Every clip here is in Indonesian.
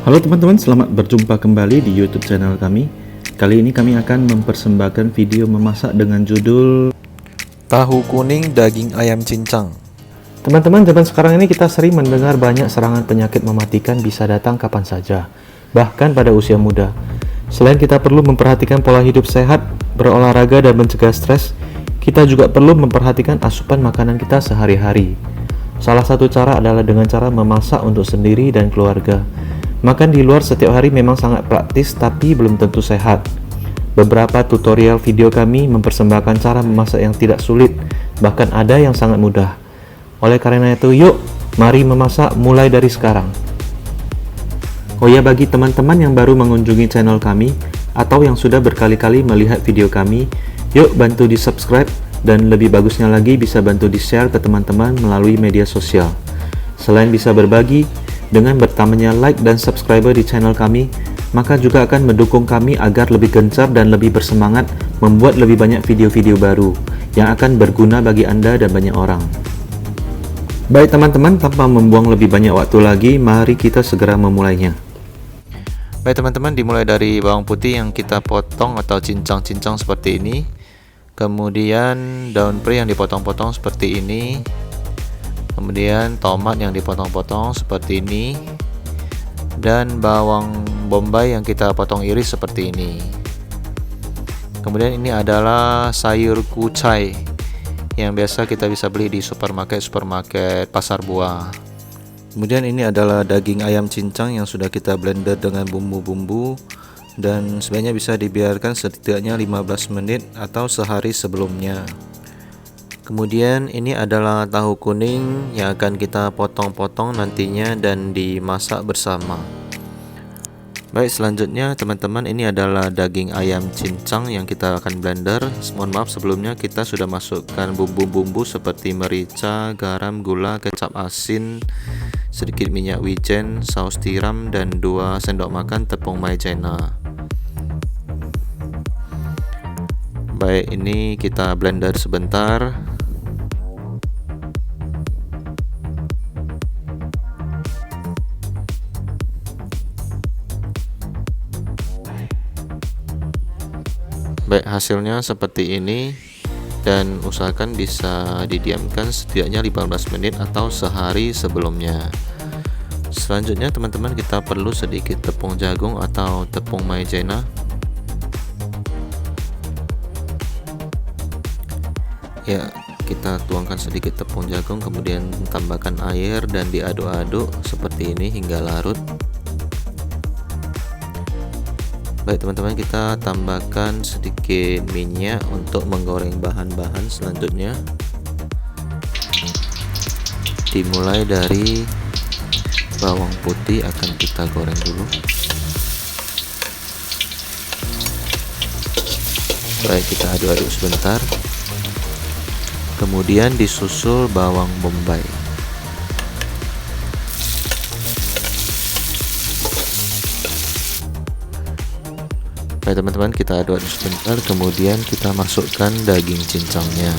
Halo teman-teman, selamat berjumpa kembali di YouTube channel kami. Kali ini kami akan mempersembahkan video memasak dengan judul Tahu kuning daging ayam cincang. Teman-teman, zaman sekarang ini kita sering mendengar banyak serangan penyakit mematikan bisa datang kapan saja, bahkan pada usia muda. Selain kita perlu memperhatikan pola hidup sehat, berolahraga dan mencegah stres, kita juga perlu memperhatikan asupan makanan kita sehari-hari. Salah satu cara adalah dengan cara memasak untuk sendiri dan keluarga. Makan di luar setiap hari memang sangat praktis, tapi belum tentu sehat. Beberapa tutorial video kami mempersembahkan cara memasak yang tidak sulit, bahkan ada yang sangat mudah. Oleh karena itu, yuk, mari memasak mulai dari sekarang. Oh ya, bagi teman-teman yang baru mengunjungi channel kami, atau yang sudah berkali-kali melihat video kami, yuk bantu di subscribe, dan lebih bagusnya lagi bisa bantu di share ke teman-teman melalui media sosial. Selain bisa berbagi, dengan bertambahnya like dan subscriber di channel kami, maka juga akan mendukung kami agar lebih gencar dan lebih bersemangat membuat lebih banyak video-video baru yang akan berguna bagi Anda dan banyak orang. Baik teman-teman, tanpa membuang lebih banyak waktu lagi, mari kita segera memulainya. Baik teman-teman, dimulai dari bawang putih yang kita potong atau cincang-cincang seperti ini. Kemudian daun pre yang dipotong-potong seperti ini. Kemudian tomat yang dipotong-potong seperti ini, dan bawang bombay yang kita potong iris seperti ini. Kemudian ini adalah sayur kucai yang biasa kita bisa beli di supermarket pasar buah. Kemudian ini adalah daging ayam cincang yang sudah kita blender dengan bumbu-bumbu, dan sebaiknya bisa dibiarkan setidaknya 15 menit atau sehari sebelumnya. Kemudian ini adalah tahu kuning yang akan kita potong-potong nantinya dan dimasak bersama. Baik, selanjutnya teman-teman, ini adalah daging ayam cincang yang kita akan blender. Mohon maaf sebelumnya kita sudah masukkan bumbu-bumbu seperti merica, garam, gula, kecap asin, sedikit minyak wijen, saus tiram, dan 2 sendok makan tepung maizena. Baik, ini kita blender sebentar. Baik, hasilnya seperti ini, dan usahakan bisa didiamkan setidaknya 15 menit atau sehari sebelumnya. Selanjutnya teman-teman, kita perlu sedikit tepung jagung atau tepung maizena. Ya, kita tuangkan sedikit tepung jagung, kemudian tambahkan air dan diaduk-aduk seperti ini hingga larut. Baik teman-teman, kita tambahkan sedikit minyak untuk menggoreng bahan-bahan selanjutnya. Dimulai dari bawang putih akan kita goreng dulu. Baik, kita aduk-aduk sebentar. Kemudian disusul bawang bombay. Baik teman-teman, kita aduk-aduk sebentar, kemudian kita masukkan daging cincangnya.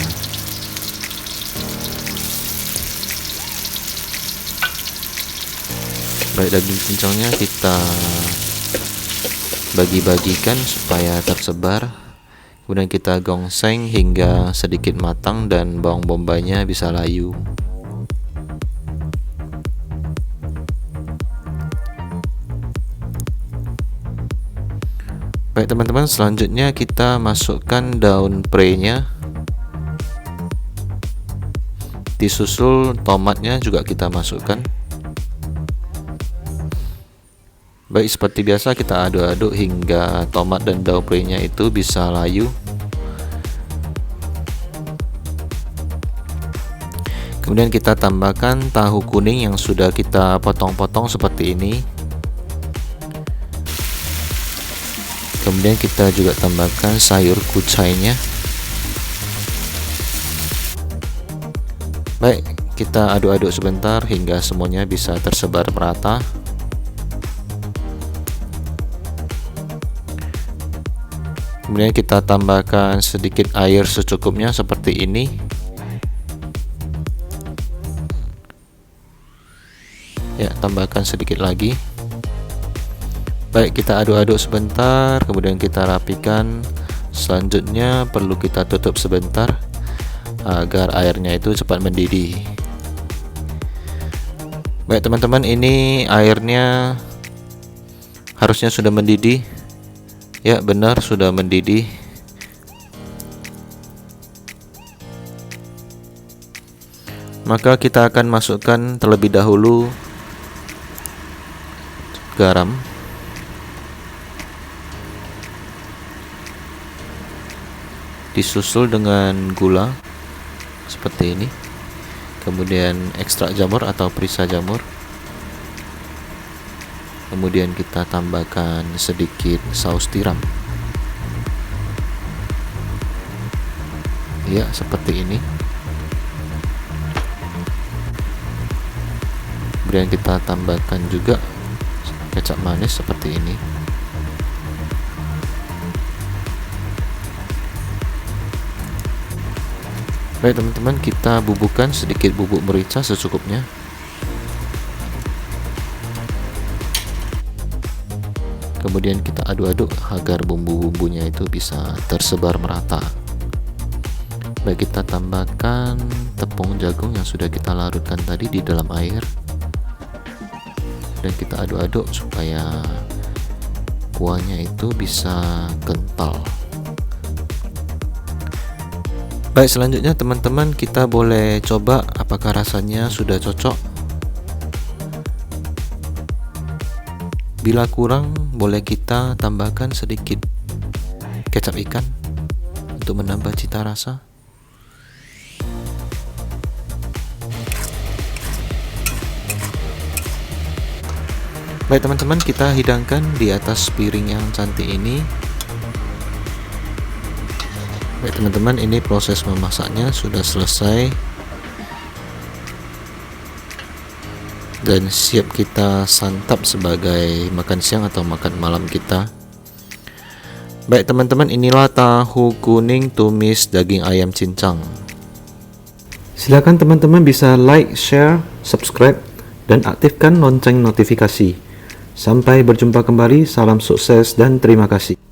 Baik, daging cincangnya kita bagi-bagikan supaya tersebar. Kemudian kita gongseng hingga sedikit matang dan bawang bombaynya bisa layu. Baik teman-teman, selanjutnya kita masukkan daun pre-nya. Disusul tomatnya juga kita masukkan. Baik, seperti biasa kita aduk-aduk hingga tomat dan daun pre-nya itu bisa layu. Kemudian kita tambahkan tahu kuning yang sudah kita potong-potong seperti ini. Kemudian kita juga tambahkan sayur kucainya. Baik, kita aduk-aduk sebentar hingga semuanya bisa tersebar merata. Kemudian kita tambahkan sedikit air secukupnya seperti ini. Ya, tambahkan sedikit lagi. Baik, kita aduk-aduk sebentar, kemudian kita rapikan. Selanjutnya perlu kita tutup sebentar agar airnya itu cepat mendidih. Baik teman-teman, ini airnya harusnya sudah mendidih. Ya, benar, sudah mendidih. Maka kita akan masukkan terlebih dahulu garam, disusul dengan gula seperti ini, kemudian ekstrak jamur atau perisa jamur, kemudian kita tambahkan sedikit saus tiram, ya seperti ini. Kemudian kita tambahkan juga kecap manis seperti ini. Baik teman-teman, kita bubukkan sedikit bubuk merica secukupnya. Kemudian kita aduk-aduk agar bumbu-bumbunya itu bisa tersebar merata. Baik, kita tambahkan tepung jagung yang sudah kita larutkan tadi di dalam air. Dan kita aduk-aduk supaya kuahnya itu bisa kental. Baik, selanjutnya teman-teman, kita boleh coba apakah rasanya sudah cocok. Bila kurang, boleh kita tambahkan sedikit kecap ikan untuk menambah cita rasa. Baik teman-teman, kita hidangkan di atas piring yang cantik ini. Baik teman-teman, ini proses memasaknya sudah selesai dan siap kita santap sebagai makan siang atau makan malam kita. Baik teman-teman, inilah tahu kuning tumis daging ayam cincang. Silakan teman-teman bisa like, share, subscribe, dan aktifkan lonceng notifikasi. Sampai berjumpa kembali, salam sukses dan terima kasih.